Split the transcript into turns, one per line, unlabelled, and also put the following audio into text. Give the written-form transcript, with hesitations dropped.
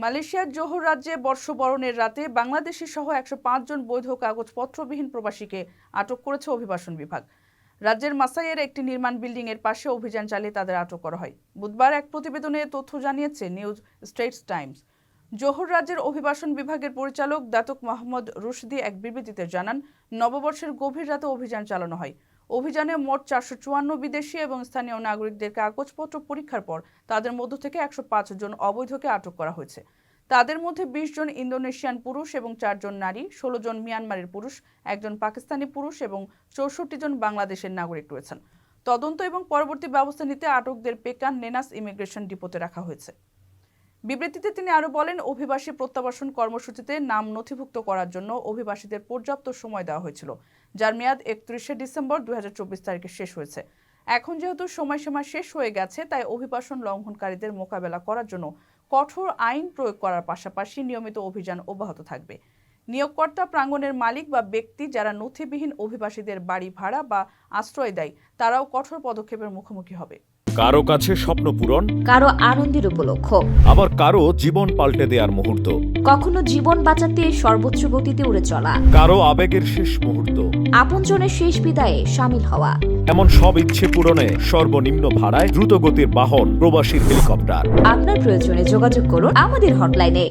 মালয়েশিয়ার জোহর রাজ্যে বর্ষবরণের রাতে বাংলাদেশি সহ ১০৫ জন বৈধ কাগজপত্রবিহীন প্রবাসীকে আটক করেছে অভিবাসন বিভাগ। রাজ্যের মাসাইয়ের একটি নির্মাণ বিল্ডিং এর পাশে অভিযান চালিয়ে তাদের আটক করা হয়। বুধবার এক প্রতিবেদনে তথ্য জানিয়েছে নিউজ স্টেটস টাইমস। জোহর রাজ্যের অভিবাসন বিভাগের পরিচালক দাতুক মোহাম্মদ রুশদি এক বিবৃতিতে জানান, নববর্ষের গভীর রাতে অভিযান চালানো হয়। অভিযানে মোট ৪৫৪ বিদেশি এবং স্থানীয় নাগরিকদের কাগজপত্র পরীক্ষার পর তাদের মধ্য থেকে ১০৫ জন অবৈধকে আটক করা হয়েছে। তাদের মধ্যে ২০ জন ইন্দোনেশিয়ান পুরুষ এবং ৪ জন নারী, ১৬ জন মিয়ানমারের পুরুষ, একজন পাকিস্তানি পুরুষ এবং ৬৪ জন বাংলাদেশের নাগরিক রয়েছেন। তদন্ত এবং পরবর্তী ব্যবস্থা নিতে আটকদের পেকান নেনাস ইমিগ্রেশন ডিপোতে রাখা হয়েছে। বিবৃতিতে তিনি আরও বলেন, অভিবাসী প্রত্যাবাসন কর্মসূচিতে নাম নথিভুক্ত করার জন্য অভিবাসীদের পর্যাপ্ত সময় দেওয়া হয়েছিল, যার মেয়াদ ৩১শে ডিসেম্বর ২০২৪ তারিখে শেষ হয়েছে। এখন যেহেতু সময়সীমা শেষ হয়ে গেছে, তাই অভিবাসন লঙ্ঘনকারীদের মোকাবেলা করার জন্য কঠোর আইন প্রয়োগ করার পাশাপাশি নিয়মিত অভিযান অব্যাহত থাকবে। নিয়োগকর্তা, প্রাঙ্গণের মালিক বা ব্যক্তি যারা নথিবিহীন অভিবাসীদের বাড়ি ভাড়া বা আশ্রয় দেয়, তারাও কঠোর পদক্ষেপের মুখোমুখি হবে।
কারো কাছে স্বপ্ন পূরণ,
কারো আনন্দের উপলক্ষ,
আবার কারো জীবন পাল্টে দেওয়ার মুহূর্ত,
কখনো জীবন বাঁচাতে সর্বোচ্চ গতিতে উড়ে চলা,
কারো আবেগের শেষ মুহূর্ত,
আপনজনের শেষ বিদায়ে শামিল হওয়া।
এমন সব ইচ্ছে পূরণে সর্বনিম্ন ভাড়ায় দ্রুতগতির বাহন প্রবাসীর হেলিকপ্টার।
আপনার প্রয়োজনে যোগাযোগ করুন আমাদের হটলাইনে।